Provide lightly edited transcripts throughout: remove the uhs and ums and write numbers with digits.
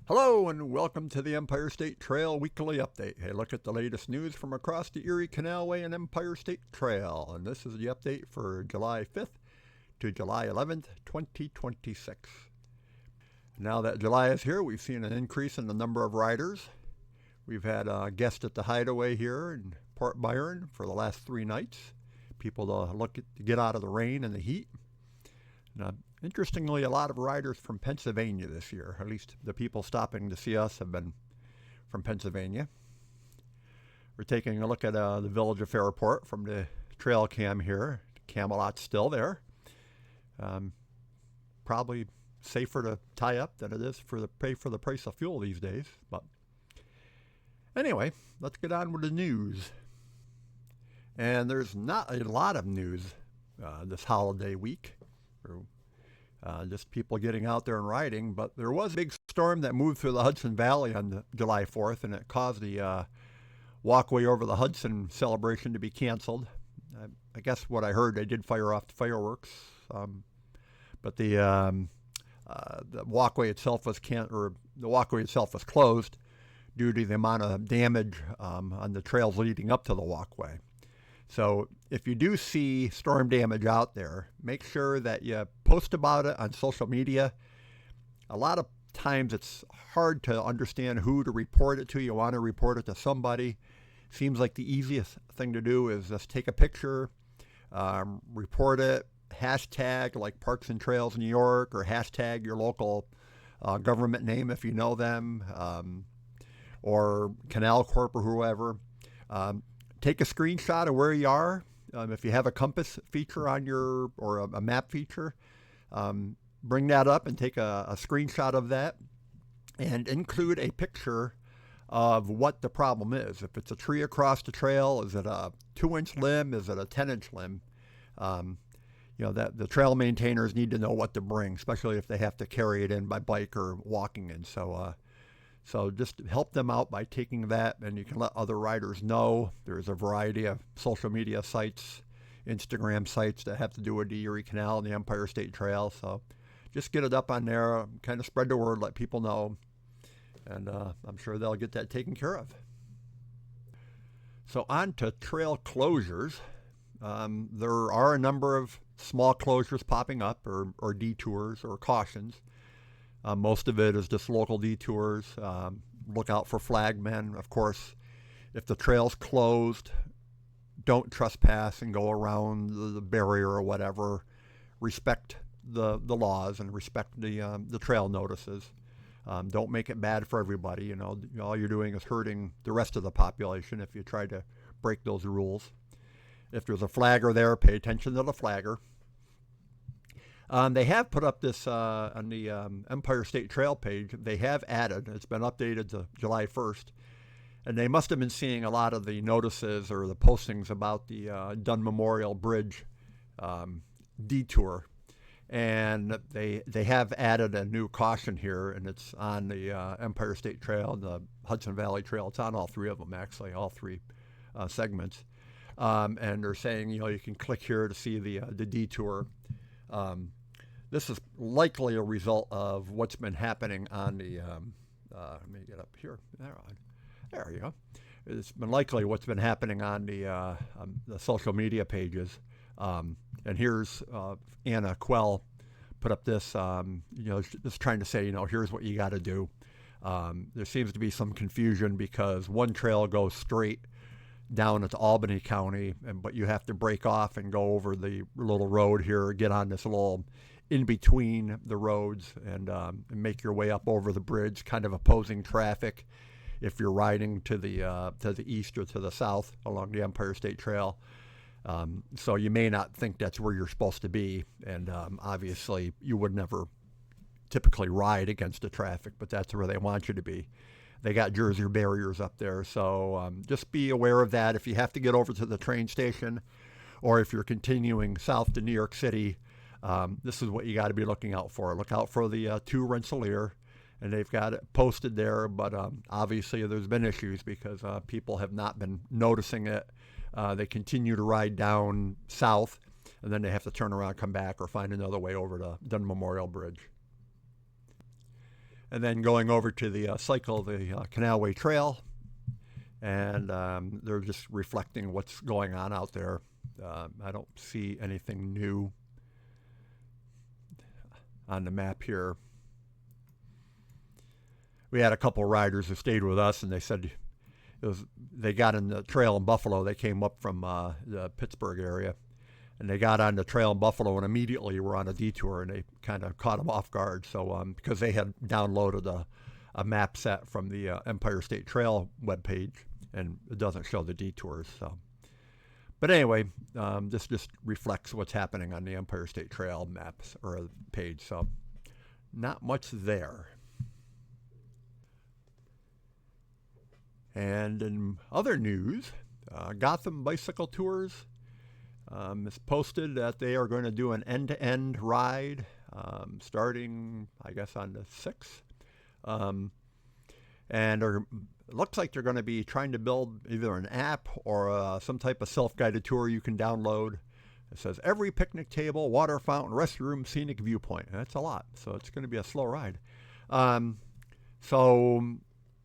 Hello and welcome to the Empire State Trail Weekly Update. A look at the latest news from across the Erie Canalway and Empire State Trail. And this is the update for July 5th to July 11th, 2026. Now that July is here, we've seen an increase in the number of riders. We've had a guest at the Hideaway here in Port Byron for the last 3 nights. People to get out of the rain and the heat. Now, interestingly, a lot of riders from Pennsylvania this year. At least the people stopping to see us have been from Pennsylvania. We're taking a look at the village of Fairport from the trail cam here. Camelot's still there. Probably safer to tie up than it is pay for the price of fuel these days. But anyway, let's get on with the news. And there's not a lot of news this holiday week. Just people getting out there and riding, but there was a big storm that moved through the Hudson Valley on July 4th, and it caused the walkway over the Hudson celebration to be canceled. I guess what I heard, they did fire off the fireworks, but the walkway itself was closed due to the amount of damage on the trails leading up to the walkway. So if you do see storm damage out there, make sure that you post about it on social media. A lot of times it's hard to understand who to report it to. You want to report it to somebody. Seems like the easiest thing to do is just take a picture, report it, hashtag like Parks and Trails New York, or hashtag your local government name if you know them, or Canal Corp or whoever. Take a screenshot of where you are. If you have a compass feature on or a map feature, bring that up and take a screenshot of that and include a picture of what the problem is. If it's a tree across the trail, is it a 2-inch limb? Is it a 10-inch limb? That the trail maintainers need to know what to bring, especially if they have to carry it in by bike or walking in. So just help them out by taking that, and you can let other riders know. There's a variety of social media sites, Instagram sites that have to do with the Erie Canal and the Empire State Trail. So just get it up on there, kind of spread the word, let people know, and I'm sure they'll get that taken care of. So on to trail closures. There are a number of small closures popping up, or detours or cautions. Most of it is just local detours. Look out for flagmen. Of course, if the trail's closed, don't trespass and go around the barrier or whatever. Respect the laws and respect the trail notices. Don't make it bad for everybody. All you're doing is hurting the rest of the population if you try to break those rules. If there's a flagger there, pay attention to the flagger. They have put up this on the Empire State Trail page. They have added, it's been updated to July 1st, and they must have been seeing a lot of the notices or the postings about the Dunn Memorial Bridge detour. And they have added a new caution here, and it's on the Empire State Trail and the Hudson Valley Trail. It's on all 3 of them, actually, all 3 segments. And they're saying, you can click here to see the detour. This is likely a result of what's been happening on the, let me get up here, there you go. It's been likely what's been happening on the social media pages. And here's Anna Quell put up this, just trying to say, here's what you got to do. There seems to be some confusion because one trail goes straight down into Albany County, but you have to break off and go over the little road here, get on this little in between the roads, and make your way up over the bridge, kind of opposing traffic if you're riding to the east or to the south along the Empire State Trail. So you may not think that's where you're supposed to be, and obviously you would never typically ride against the traffic, but that's where they want you to be. They got Jersey barriers up there, so just be aware of that. If you have to get over to the train station, or if you're continuing south to New York City, this is what you got to be looking out for. Look out for the 2 Rensselaer, and they've got it posted there, but obviously there's been issues because people have not been noticing it. They continue to ride down south, and then they have to turn around, come back, or find another way over to Dunn Memorial Bridge. and then going over to the cycle, the Canalway Trail, and they're just reflecting what's going on out there. I don't see anything new on the map here. We had a couple riders who stayed with us, and they said they got in the trail in Buffalo. They came up from the Pittsburgh area, and they got on the trail in Buffalo and immediately were on a detour, and they kind of caught them off guard. So because they had downloaded a map set from the Empire State Trail webpage, and it doesn't show the detours. So, but anyway, this just reflects what's happening on the Empire State Trail maps or page. So, not much there. And in other news, Gotham Bicycle Tours has posted that they are going to do an end-to-end ride starting, I guess, on the 6th. And it looks like they're going to be trying to build either an app or some type of self-guided tour you can download. It says every picnic table, water fountain, restroom, scenic viewpoint. That's a lot, so it's going to be a slow ride. So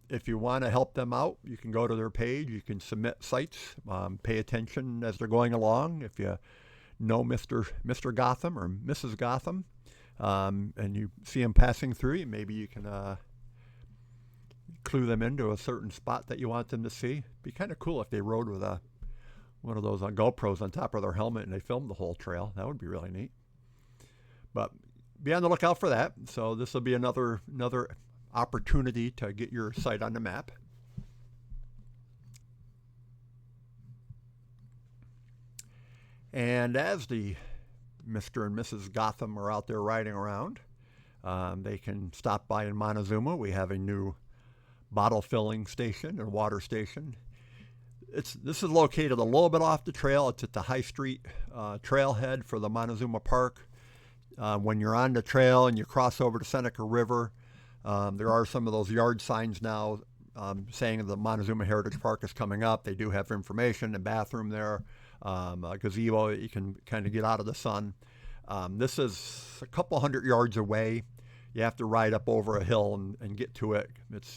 if you want to help them out, you can go to their page. You can submit sites. Pay attention as they're going along. If you know Mr. Gotham or Mrs. Gotham, and you see them passing through, maybe you can clue them into a certain spot that you want them to see. It'd be kind of cool if they rode with one of those GoPros on top of their helmet and they filmed the whole trail. That would be really neat. But be on the lookout for that. So this will be another opportunity to get your site on the map. And as the Mr. and Mrs. Gotham are out there riding around, they can stop by in Montezuma. We have a new bottle filling station and water station. This is located a little bit off the trail. It's at the High Street trailhead for the Montezuma Park. When you're on the trail and you cross over to Seneca River, there are some of those yard signs now saying the Montezuma Heritage Park is coming up. They do have information, a bathroom there, a gazebo that you can kind of get out of the sun. This is a couple hundred yards away. You have to ride up over a hill and get to it.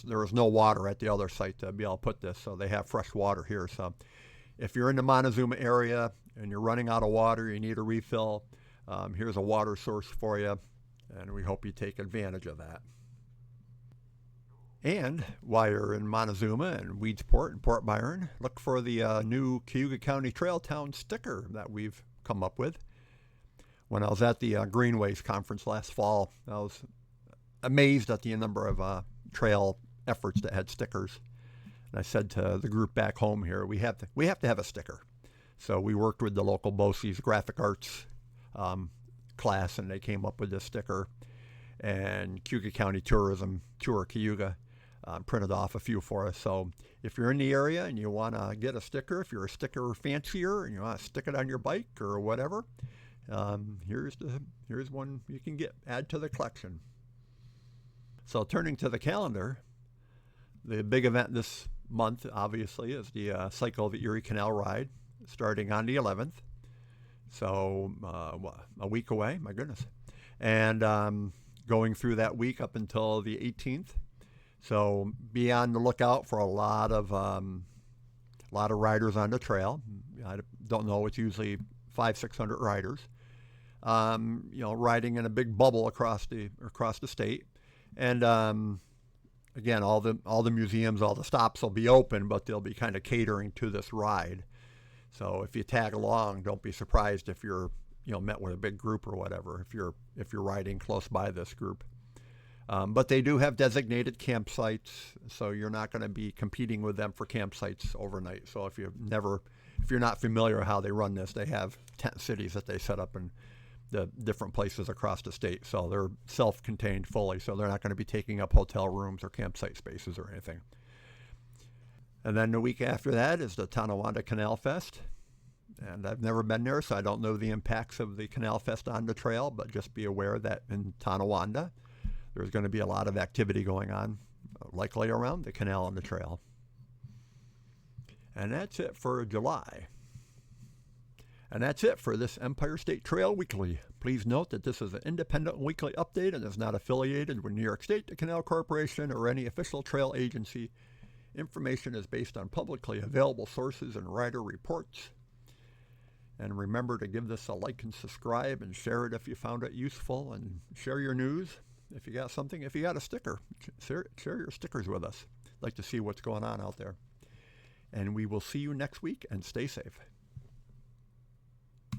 There is no water at the other site to be able to put this, so they have fresh water here. So if you're in the Montezuma area and you're running out of water, you need a refill, here's a water source for you, and we hope you take advantage of that. And while you're in Montezuma and Weedsport and Port Byron, look for the new Cayuga County Trail Town sticker that we've come up with. When I was at the Greenways Conference last fall, I was amazed at the number of trail efforts that had stickers. And I said to the group back home here, we have to have a sticker. So we worked with the local BOCES graphic arts class, and they came up with this sticker. And Cayuga County Tourism Tour Cayuga printed off a few for us. So if you're in the area and you want to get a sticker, if you're a sticker fancier and you want to stick it on your bike or whatever, here's one you can add to the collection. So turning to the calendar, the big event this month obviously is the Cycle of the Erie Canal Ride, starting on the 11th. So a week away, my goodness, and going through that week up until the 18th. So be on the lookout for a lot of riders on the trail. I don't know, it's usually 500-600 riders, riding in a big bubble across the state. And again, all the museums, all the stops will be open, but they'll be kind of catering to this ride. So if you tag along, don't be surprised if you're met with a big group or whatever, if you're riding close by this group. But they do have designated campsites, so you're not going to be competing with them for campsites overnight. So if you're not familiar with how they run this, they have tent cities that they set up in the different places across the state. So they're self-contained fully, so they're not going to be taking up hotel rooms or campsite spaces or anything. And then the week after that is the Tonawanda Canal Fest. And I've never been there, so I don't know the impacts of the Canal Fest on the trail, but just be aware that in Tonawanda, there's going to be a lot of activity going on, likely around the canal and the trail. And that's it for July. And that's it for this Empire State Trail Weekly. Please note that this is an independent weekly update and is not affiliated with New York State, the Canal Corporation, or any official trail agency. Information is based on publicly available sources and rider reports. And remember to give this a like and subscribe and share it if you found it useful, and share your news if you got something. If you got a sticker, share your stickers with us. I'd like to see what's going on out there. And we will see you next week, and stay safe.